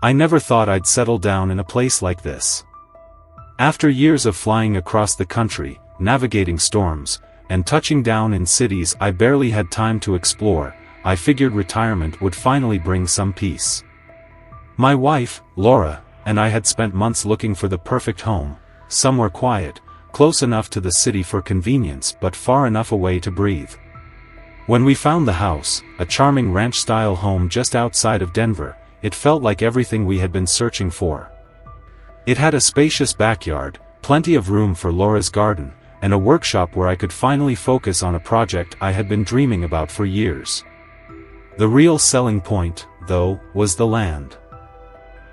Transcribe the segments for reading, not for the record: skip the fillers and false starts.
I never thought I'd settle down in a place like this. After years of flying across the country, navigating storms, and touching down in cities I barely had time to explore, I figured retirement would finally bring some peace. My wife, Laura, and I had spent months looking for the perfect home, somewhere quiet, close enough to the city for convenience but far enough away to breathe. When we found the house, a charming ranch-style home just outside of Denver, it felt like everything we had been searching for. It had a spacious backyard, plenty of room for Laura's garden, and a workshop where I could finally focus on a project I had been dreaming about for years. The real selling point, though, was the land.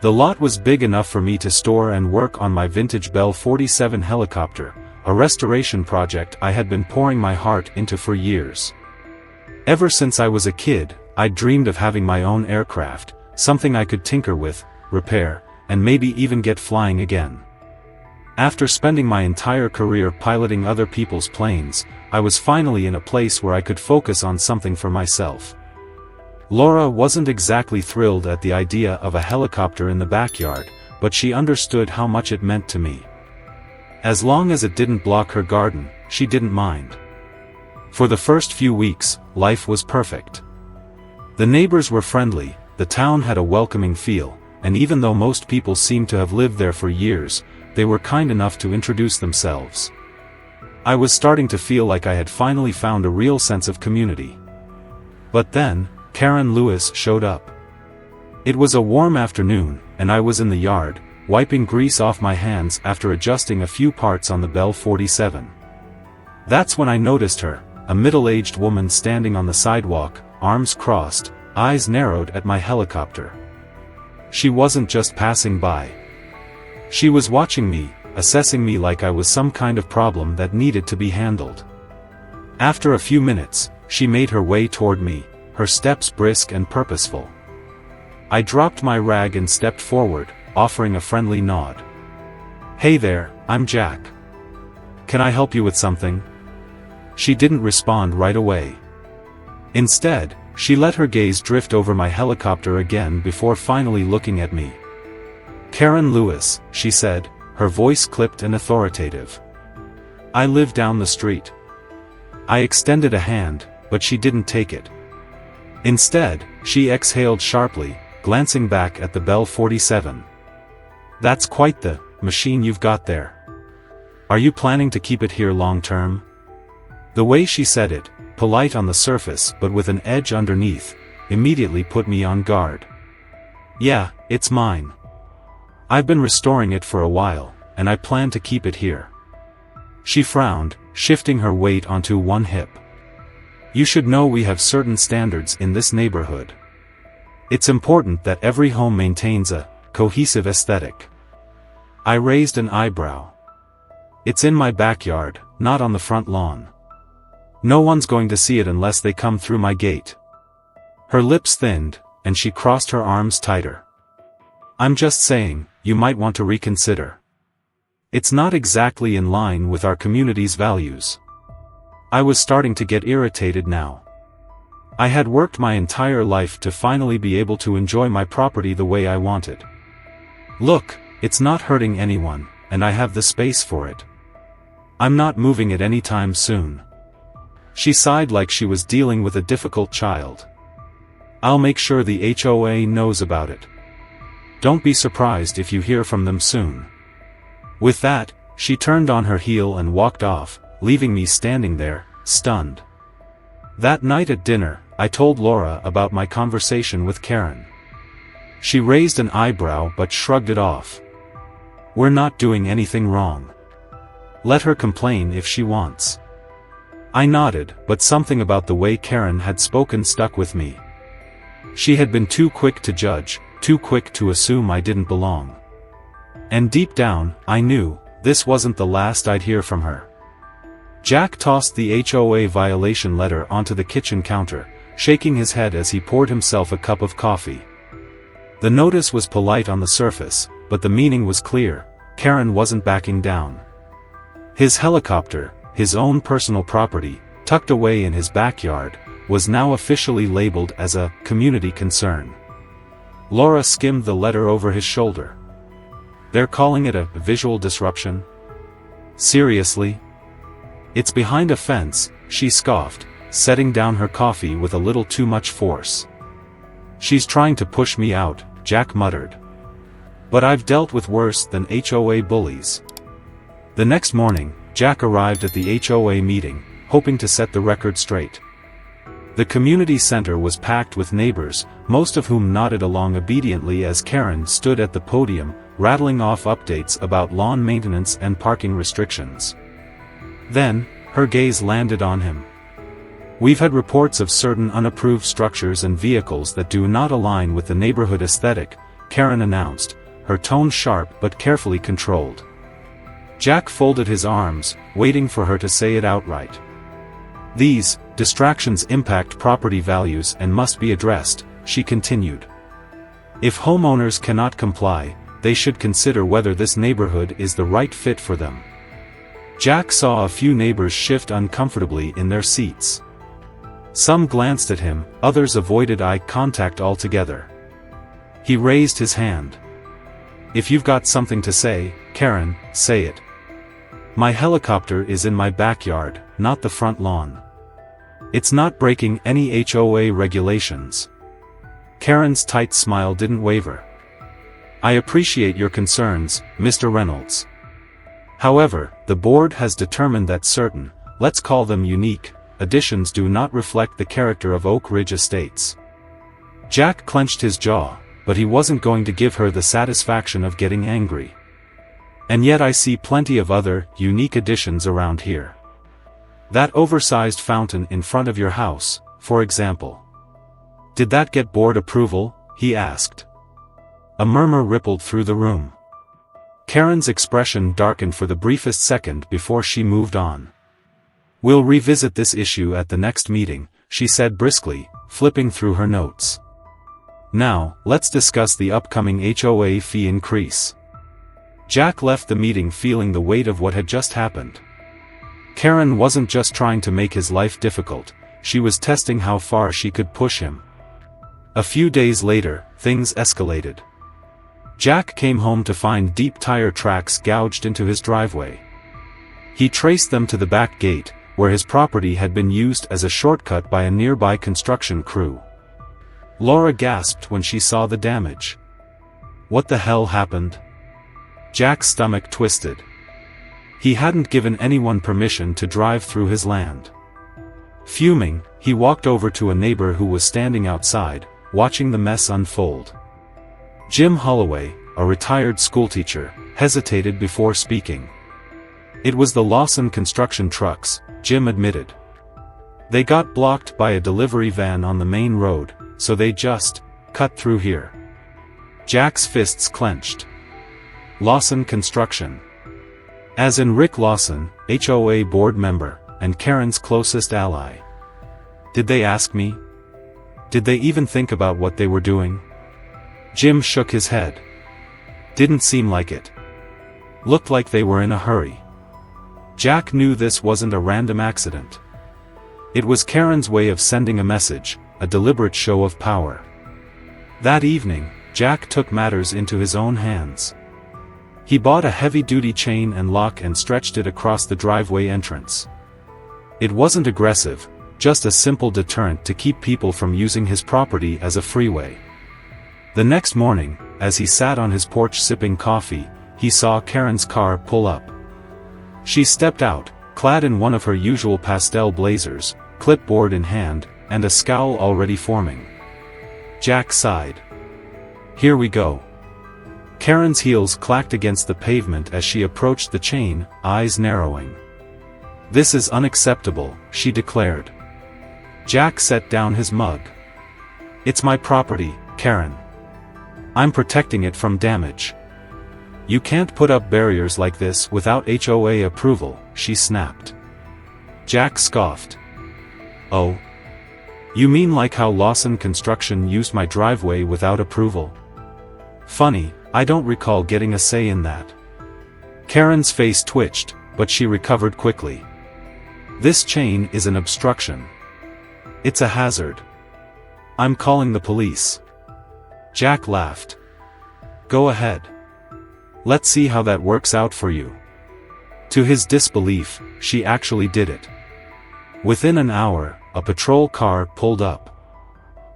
The lot was big enough for me to store and work on my vintage Bell 47 helicopter, a restoration project I had been pouring my heart into for years. Ever since I was a kid, I'd dreamed of having my own aircraft, something I could tinker with, repair, and maybe even get flying again. After spending my entire career piloting other people's planes, I was finally in a place where I could focus on something for myself. Laura wasn't exactly thrilled at the idea of a helicopter in the backyard, but she understood how much it meant to me. As long as it didn't block her garden, she didn't mind. For the first few weeks, life was perfect. The neighbors were friendly, the town had a welcoming feel, and even though most people seemed to have lived there for years, they were kind enough to introduce themselves. I was starting to feel like I had finally found a real sense of community. But then, Karen Lewis showed up. It was a warm afternoon, and I was in the yard, wiping grease off my hands after adjusting a few parts on the Bell 47. That's when I noticed her, a middle-aged woman standing on the sidewalk, arms crossed, eyes narrowed at my helicopter. She wasn't just passing by. She was watching me, assessing me like I was some kind of problem that needed to be handled. After a few minutes, she made her way toward me, her steps brisk and purposeful. I dropped my rag and stepped forward, offering a friendly nod. "Hey there, I'm Jack. Can I help you with something?" She didn't respond right away. Instead, she let her gaze drift over my helicopter again before finally looking at me. "Karen Lewis," she said, her voice clipped and authoritative. "I live down the street." I extended a hand, but she didn't take it. Instead, she exhaled sharply, glancing back at the Bell 47. "That's quite the machine you've got there. Are you planning to keep it here long-term?" The way she said it, polite on the surface but with an edge underneath, immediately put me on guard. "Yeah, it's mine. I've been restoring it for a while, and I plan to keep it here." She frowned, shifting her weight onto one hip. "You should know we have certain standards in this neighborhood. It's important that every home maintains a cohesive aesthetic." I raised an eyebrow. "It's in my backyard, not on the front lawn. No one's going to see it unless they come through my gate." Her lips thinned, and she crossed her arms tighter. "I'm just saying, you might want to reconsider. It's not exactly in line with our community's values." I was starting to get irritated now. I had worked my entire life to finally be able to enjoy my property the way I wanted. "Look, it's not hurting anyone, and I have the space for it. I'm not moving it anytime soon." She sighed like she was dealing with a difficult child. "I'll make sure the HOA knows about it. Don't be surprised if you hear from them soon." With that, she turned on her heel and walked off, leaving me standing there, stunned. That night at dinner, I told Laura about my conversation with Karen. She raised an eyebrow but shrugged it off. "We're not doing anything wrong. Let her complain if she wants." I nodded, but something about the way Karen had spoken stuck with me. She had been too quick to judge, too quick to assume I didn't belong. And deep down, I knew, this wasn't the last I'd hear from her. Jack tossed the HOA violation letter onto the kitchen counter, shaking his head as he poured himself a cup of coffee. The notice was polite on the surface, but the meaning was clear. Karen wasn't backing down. His helicopter, his own personal property, tucked away in his backyard, was now officially labeled as a community concern. Laura skimmed the letter over his shoulder. They're calling it a visual disruption? Seriously? It's behind a fence, she scoffed, setting down her coffee with a little too much force. She's trying to push me out, Jack muttered. But I've dealt with worse than HOA bullies. The next morning, Jack arrived at the HOA meeting, hoping to set the record straight. The community center was packed with neighbors, most of whom nodded along obediently as Karen stood at the podium, rattling off updates about lawn maintenance and parking restrictions. Then, her gaze landed on him. We've had reports of certain unapproved structures and vehicles that do not align with the neighborhood aesthetic, Karen announced, her tone sharp but carefully controlled. Jack folded his arms, waiting for her to say it outright. These distractions impact property values and must be addressed, she continued. If homeowners cannot comply, they should consider whether this neighborhood is the right fit for them. Jack saw a few neighbors shift uncomfortably in their seats. Some glanced at him, others avoided eye contact altogether. He raised his hand. If you've got something to say, Karen, say it. My helicopter is in my backyard, not the front lawn. It's not breaking any HOA regulations. Karen's tight smile didn't waver. I appreciate your concerns, Mr. Reynolds. However, the board has determined that certain, let's call them unique, additions do not reflect the character of Oak Ridge Estates. Jack clenched his jaw, but he wasn't going to give her the satisfaction of getting angry. And yet I see plenty of other, unique additions around here. That oversized fountain in front of your house, for example. Did that get board approval? He asked. A murmur rippled through the room. Karen's expression darkened for the briefest second before she moved on. We'll revisit this issue at the next meeting, she said briskly, flipping through her notes. Now, let's discuss the upcoming HOA fee increase. Jack left the meeting feeling the weight of what had just happened. Karen wasn't just trying to make his life difficult, she was testing how far she could push him. A few days later, things escalated. Jack came home to find deep tire tracks gouged into his driveway. He traced them to the back gate, where his property had been used as a shortcut by a nearby construction crew. Laura gasped when she saw the damage. What the hell happened? Jack's stomach twisted. He hadn't given anyone permission to drive through his land. Fuming, he walked over to a neighbor who was standing outside, watching the mess unfold. Jim Holloway, a retired schoolteacher, hesitated before speaking. It was the Lawson construction trucks, Jim admitted. They got blocked by a delivery van on the main road, so they just cut through here. Jack's fists clenched. Lawson Construction. As in Rick Lawson, HOA board member, and Karen's closest ally. Did they ask me? Did they even think about what they were doing? Jim shook his head. Didn't seem like it. Looked like they were in a hurry. Jack knew this wasn't a random accident. It was Karen's way of sending a message, a deliberate show of power. That evening, Jack took matters into his own hands. He bought a heavy-duty chain and lock and stretched it across the driveway entrance. It wasn't aggressive, just a simple deterrent to keep people from using his property as a freeway. The next morning, as he sat on his porch sipping coffee, he saw Karen's car pull up. She stepped out, clad in one of her usual pastel blazers, clipboard in hand, and a scowl already forming. Jack sighed. Here we go. Karen's heels clacked against the pavement as she approached the chain, eyes narrowing. This is unacceptable, she declared. Jack set down his mug. It's my property, Karen. I'm protecting it from damage. You can't put up barriers like this without HOA approval, she snapped. Jack scoffed. Oh. You mean like how Lawson Construction used my driveway without approval? Funny, I don't recall getting a say in that. Karen's face twitched, but she recovered quickly. This chain is an obstruction. It's a hazard. I'm calling the police. Jack laughed. Go ahead. Let's see how that works out for you. To his disbelief, she actually did it. Within an hour, a patrol car pulled up.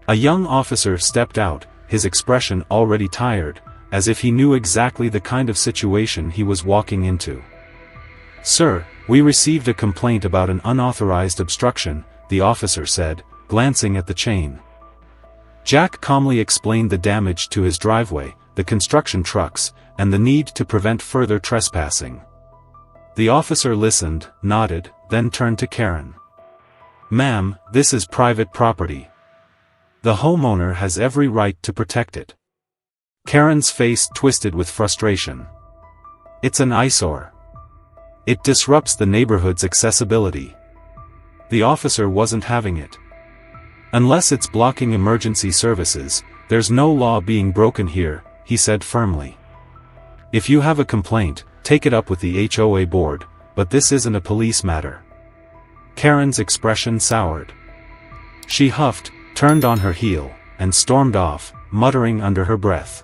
A young officer stepped out, his expression already tired, as if he knew exactly the kind of situation he was walking into. Sir, we received a complaint about an unauthorized obstruction, the officer said, glancing at the chain. Jack calmly explained the damage to his driveway, the construction trucks, and the need to prevent further trespassing. The officer listened, nodded, then turned to Karen. Ma'am, this is private property. The homeowner has every right to protect it. Karen's face twisted with frustration. It's an eyesore. It disrupts the neighborhood's accessibility. The officer wasn't having it. Unless it's blocking emergency services, there's no law being broken here, he said firmly. If you have a complaint, take it up with the HOA board, but this isn't a police matter. Karen's expression soured. She huffed, turned on her heel, and stormed off, muttering under her breath.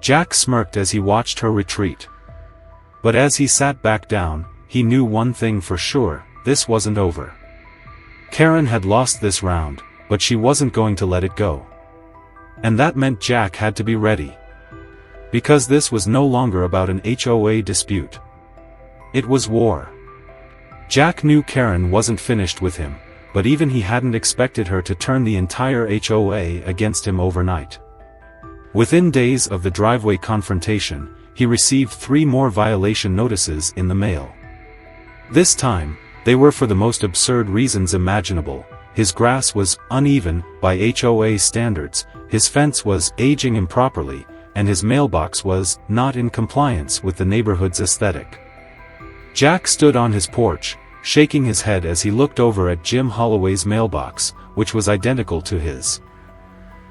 Jack smirked as he watched her retreat. But as he sat back down, he knew one thing for sure, this wasn't over. Karen had lost this round, but she wasn't going to let it go. And that meant Jack had to be ready. Because this was no longer about an HOA dispute. It was war. Jack knew Karen wasn't finished with him, but even he hadn't expected her to turn the entire HOA against him overnight. Within days of the driveway confrontation, he received 3 more violation notices in the mail. This time, they were for the most absurd reasons imaginable. His grass was uneven by HOA standards, his fence was aging improperly, and his mailbox was not in compliance with the neighborhood's aesthetic. Jack stood on his porch, shaking his head as he looked over at Jim Holloway's mailbox, which was identical to his.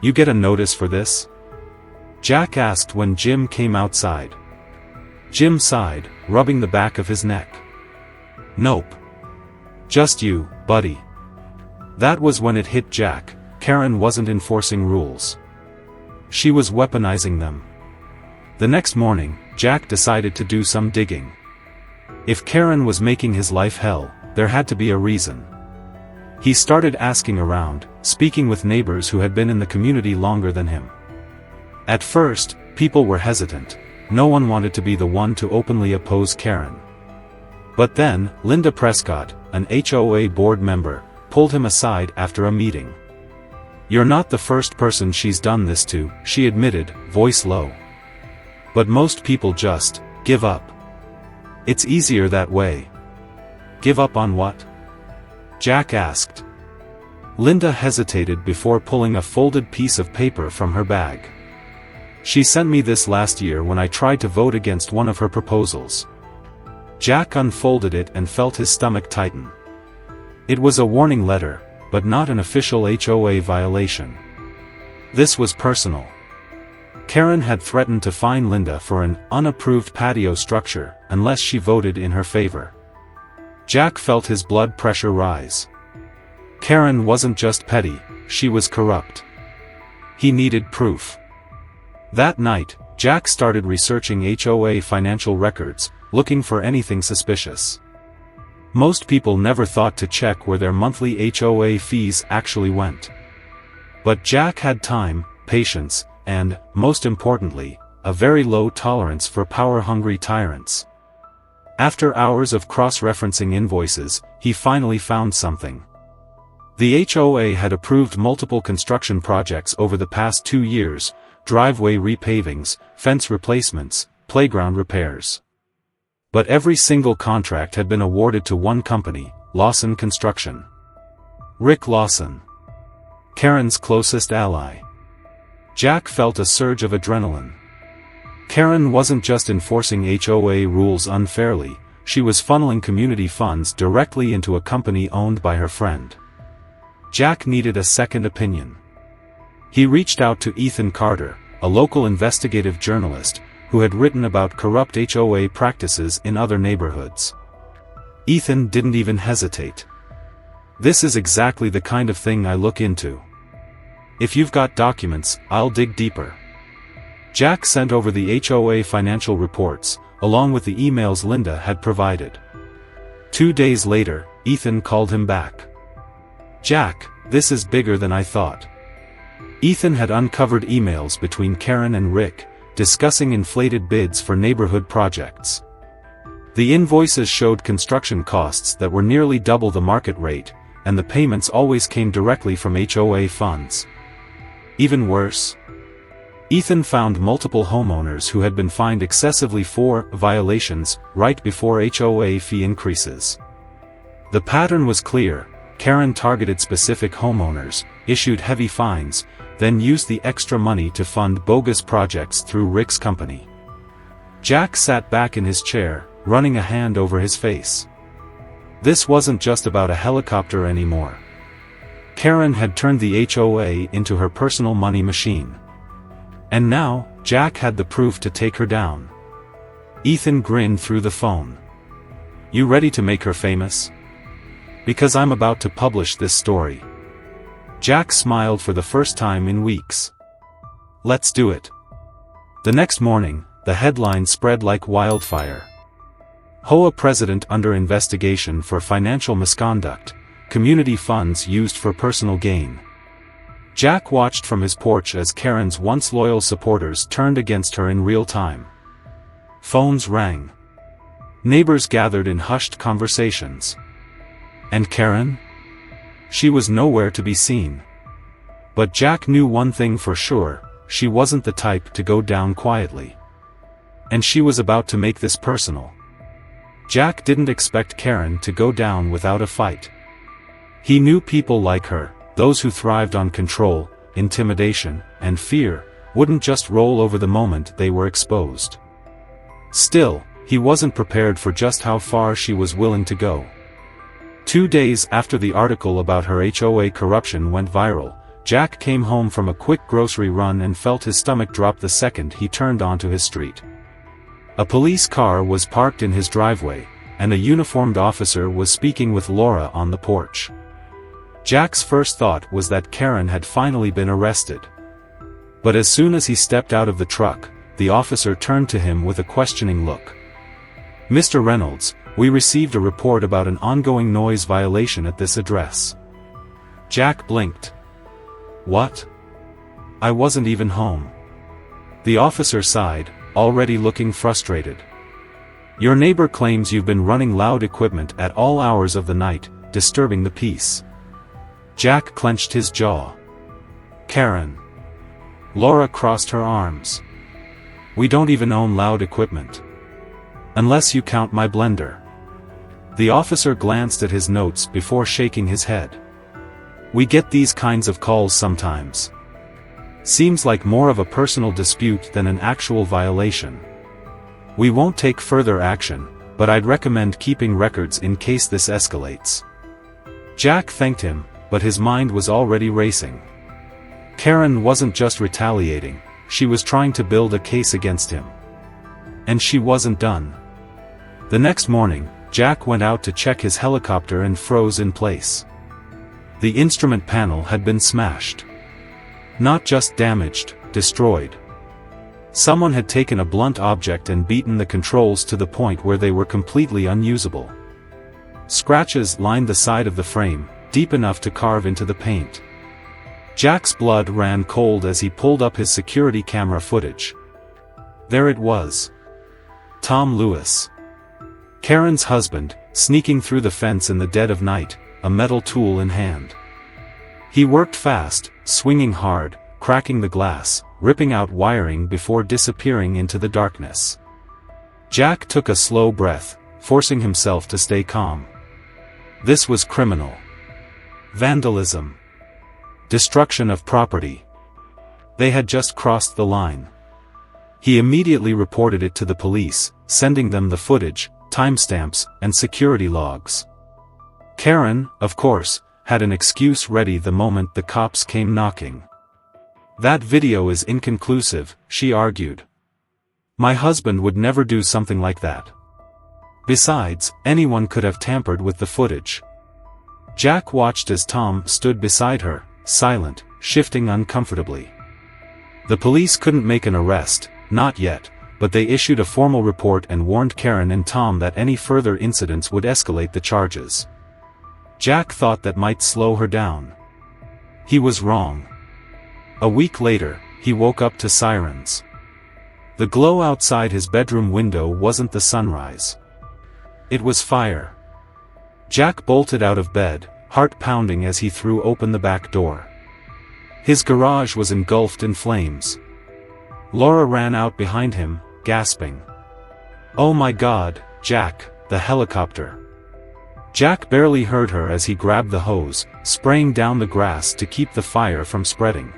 You get a notice for this? Jack asked when Jim came outside. Jim sighed, rubbing the back of his neck. Nope. Just you, buddy. That was when it hit Jack. Karen wasn't enforcing rules. She was weaponizing them. The next morning, Jack decided to do some digging. If Karen was making his life hell, there had to be a reason. He started asking around, speaking with neighbors who had been in the community longer than him. At first, people were hesitant. No one wanted to be the one to openly oppose Karen. But then, Linda Prescott, an HOA board member, pulled him aside after a meeting. You're not the first person she's done this to, she admitted, voice low. But most people just give up. It's easier that way. Give up on what? Jack asked. Linda hesitated before pulling a folded piece of paper from her bag. She sent me this last year when I tried to vote against one of her proposals. Jack unfolded it and felt his stomach tighten. It was a warning letter, but not an official HOA violation. This was personal. Karen had threatened to fine Linda for an unapproved patio structure unless she voted in her favor. Jack felt his blood pressure rise. Karen wasn't just petty, she was corrupt. He needed proof. That night, Jack started researching HOA financial records, looking for anything suspicious. Most people never thought to check where their monthly HOA fees actually went. But Jack had time, patience, and, most importantly, a very low tolerance for power-hungry tyrants. After hours of cross-referencing invoices, he finally found something. The HOA had approved multiple construction projects over the past 2 years, driveway repavings, fence replacements, playground repairs. But every single contract had been awarded to one company, Lawson Construction. Rick Lawson. Karen's closest ally. Jack felt a surge of adrenaline. Karen wasn't just enforcing HOA rules unfairly, she was funneling community funds directly into a company owned by her friend. Jack needed a second opinion. He reached out to Ethan Carter, a local investigative journalist, who had written about corrupt HOA practices in other neighborhoods. Ethan didn't even hesitate. This is exactly the kind of thing I look into. If you've got documents, I'll dig deeper." Jack sent over the HOA financial reports, along with the emails Linda had provided. 2 days later, Ethan called him back. "Jack, this is bigger than I thought." Ethan had uncovered emails between Karen and Rick, discussing inflated bids for neighborhood projects. The invoices showed construction costs that were nearly double the market rate, and the payments always came directly from HOA funds. Even worse, Ethan found multiple homeowners who had been fined excessively for violations right before HOA fee increases. The pattern was clear: Karen targeted specific homeowners, issued heavy fines, then used the extra money to fund bogus projects through Rick's company. Jack sat back in his chair, running a hand over his face. This wasn't just about a helicopter anymore. Karen had turned the HOA into her personal money machine. And now, Jack had the proof to take her down. Ethan grinned through the phone. "You ready to make her famous?" "Because I'm about to publish this story." Jack smiled for the first time in weeks. "Let's do it." The next morning, the headline spread like wildfire. HOA president under investigation for financial misconduct, community funds used for personal gain. Jack watched from his porch as Karen's once loyal supporters turned against her in real time. Phones rang. Neighbors gathered in hushed conversations. And Karen? She was nowhere to be seen. But Jack knew one thing for sure: she wasn't the type to go down quietly. And she was about to make this personal. Jack didn't expect Karen to go down without a fight. He knew people like her, those who thrived on control, intimidation, and fear, wouldn't just roll over the moment they were exposed. Still, he wasn't prepared for just how far she was willing to go. 2 days after the article about her HOA corruption went viral, Jack came home from a quick grocery run and felt his stomach drop the second he turned onto his street. A police car was parked in his driveway, and a uniformed officer was speaking with Laura on the porch. Jack's first thought was that Karen had finally been arrested. But as soon as he stepped out of the truck, the officer turned to him with a questioning look. "Mr. Reynolds, we received a report about an ongoing noise violation at this address." Jack blinked. "What? I wasn't even home." The officer sighed, already looking frustrated. "Your neighbor claims you've been running loud equipment at all hours of the night, disturbing the peace." Jack clenched his jaw. "Karen." Laura crossed her arms. "We don't even own loud equipment. Unless you count my blender." The officer glanced at his notes before shaking his head. "We get these kinds of calls sometimes. Seems like more of a personal dispute than an actual violation. We won't take further action, but I'd recommend keeping records in case this escalates." Jack thanked him, but his mind was already racing. Karen wasn't just retaliating, she was trying to build a case against him. And she wasn't done. The next morning, Jack went out to check his helicopter and froze in place. The instrument panel had been smashed. Not just damaged, destroyed. Someone had taken a blunt object and beaten the controls to the point where they were completely unusable. Scratches lined the side of the frame, deep enough to carve into the paint. Jack's blood ran cold as he pulled up his security camera footage. There it was. Tom Lewis. Karen's husband, sneaking through the fence in the dead of night, a metal tool in hand. He worked fast, swinging hard, cracking the glass, ripping out wiring before disappearing into the darkness. Jack took a slow breath, forcing himself to stay calm. This was criminal. Vandalism. Destruction of property. They had just crossed the line. He immediately reported it to the police, sending them the footage, timestamps, and security logs. Karen, of course, had an excuse ready the moment the cops came knocking. "That video is inconclusive," she argued. "My husband would never do something like that. Besides, anyone could have tampered with the footage." Jack watched as Tom stood beside her, silent, shifting uncomfortably. The police couldn't make an arrest, not yet, but they issued a formal report and warned Karen and Tom that any further incidents would escalate the charges. Jack thought that might slow her down. He was wrong. A week later, he woke up to sirens. The glow outside his bedroom window wasn't the sunrise. It was fire. Jack bolted out of bed, heart pounding as he threw open the back door. His garage was engulfed in flames. Laura ran out behind him, gasping. "Oh my God, Jack, the helicopter." Jack barely heard her as he grabbed the hose, spraying down the grass to keep the fire from spreading.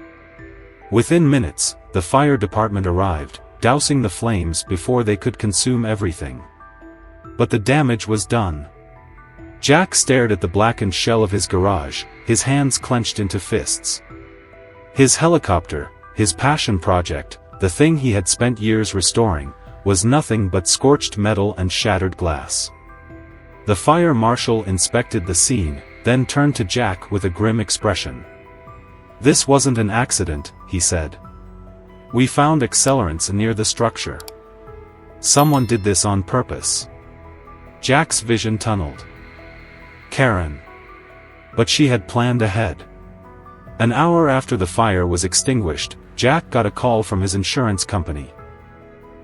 Within minutes, the fire department arrived, dousing the flames before they could consume everything. But the damage was done. Jack stared at the blackened shell of his garage, his hands clenched into fists. His helicopter, his passion project, the thing he had spent years restoring, was nothing but scorched metal and shattered glass. The fire marshal inspected the scene, then turned to Jack with a grim expression. "This wasn't an accident," he said. "We found accelerants near the structure. Someone did this on purpose." Jack's vision tunneled. Karen. But she had planned ahead. An hour after the fire was extinguished, Jack got a call from his insurance company.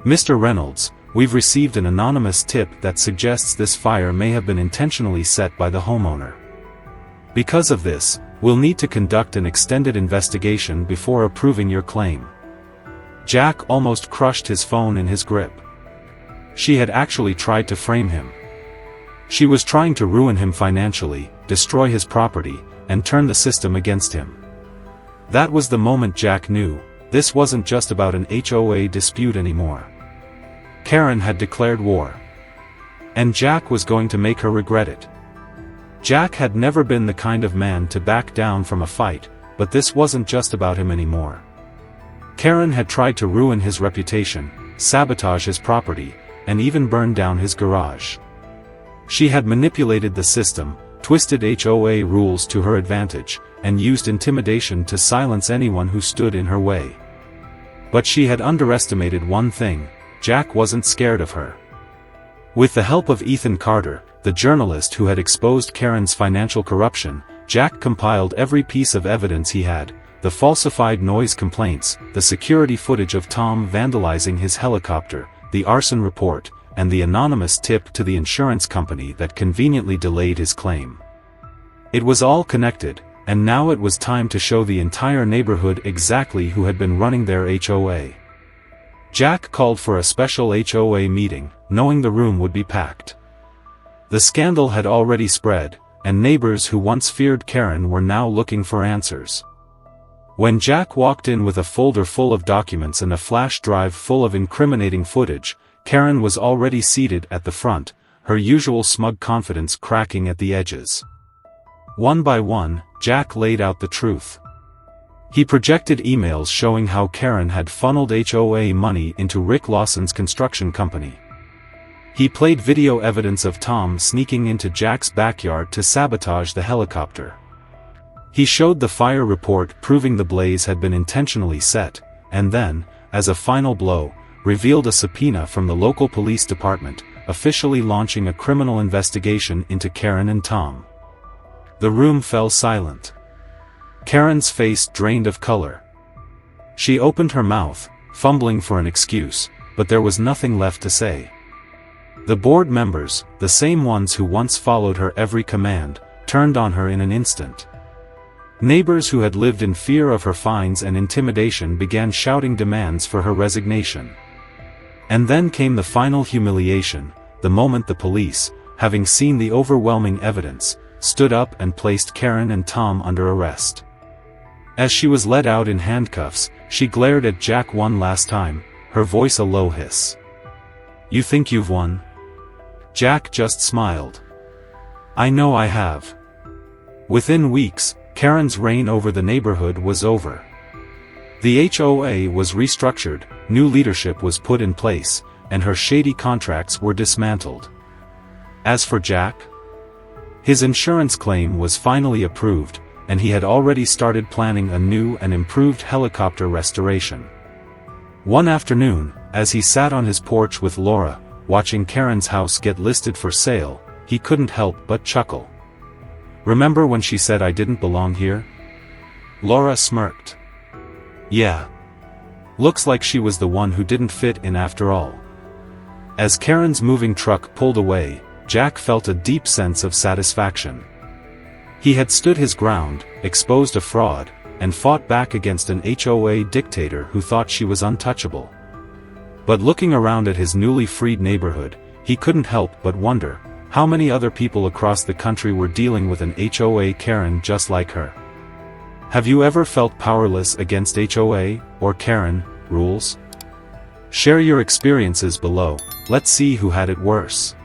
"Mr. Reynolds, we've received an anonymous tip that suggests this fire may have been intentionally set by the homeowner. Because of this, we'll need to conduct an extended investigation before approving your claim." Jack almost crushed his phone in his grip. She had actually tried to frame him. She was trying to ruin him financially, destroy his property, and turn the system against him. That was the moment Jack knew, this wasn't just about an HOA dispute anymore. Karen had declared war. And Jack was going to make her regret it. Jack had never been the kind of man to back down from a fight, but this wasn't just about him anymore. Karen had tried to ruin his reputation, sabotage his property, and even burn down his garage. She had manipulated the system, twisted HOA rules to her advantage, and used intimidation to silence anyone who stood in her way. But she had underestimated one thing: Jack wasn't scared of her. With the help of Ethan Carter, the journalist who had exposed Karen's financial corruption, Jack compiled every piece of evidence he had: the falsified noise complaints, the security footage of Tom vandalizing his helicopter, the arson report, and the anonymous tip to the insurance company that conveniently delayed his claim. It was all connected, and now it was time to show the entire neighborhood exactly who had been running their HOA. Jack called for a special HOA meeting, knowing the room would be packed. The scandal had already spread, and neighbors who once feared Karen were now looking for answers. When Jack walked in with a folder full of documents and a flash drive full of incriminating footage, Karen was already seated at the front, her usual smug confidence cracking at the edges. One by one, Jack laid out the truth. He projected emails showing how Karen had funneled HOA money into Rick Lawson's construction company. He played video evidence of Tom sneaking into Jack's backyard to sabotage the helicopter. He showed the fire report proving the blaze had been intentionally set, and then, as a final blow, revealed a subpoena from the local police department, officially launching a criminal investigation into Karen and Tom. The room fell silent. Karen's face drained of color. She opened her mouth, fumbling for an excuse, but there was nothing left to say. The board members, the same ones who once followed her every command, turned on her in an instant. Neighbors who had lived in fear of her fines and intimidation began shouting demands for her resignation. And then came the final humiliation, the moment the police, having seen the overwhelming evidence, stood up and placed Karen and Tom under arrest. As she was led out in handcuffs, she glared at Jack one last time, her voice a low hiss. "You think you've won?" Jack just smiled. "I know I have." Within weeks, Karen's reign over the neighborhood was over. The HOA was restructured, new leadership was put in place, and her shady contracts were dismantled. As for Jack, his insurance claim was finally approved, and he had already started planning a new and improved helicopter restoration. One afternoon, as he sat on his porch with Laura, watching Karen's house get listed for sale, he couldn't help but chuckle. "Remember when she said I didn't belong here?" Laura smirked. "Yeah. Looks like she was the one who didn't fit in after all." As Karen's moving truck pulled away, Jack felt a deep sense of satisfaction. He had stood his ground, exposed a fraud, and fought back against an HOA dictator who thought she was untouchable. But looking around at his newly freed neighborhood, he couldn't help but wonder how many other people across the country were dealing with an HOA Karen just like her. Have you ever felt powerless against HOA or Karen rules? Share your experiences below. Let's see who had it worse.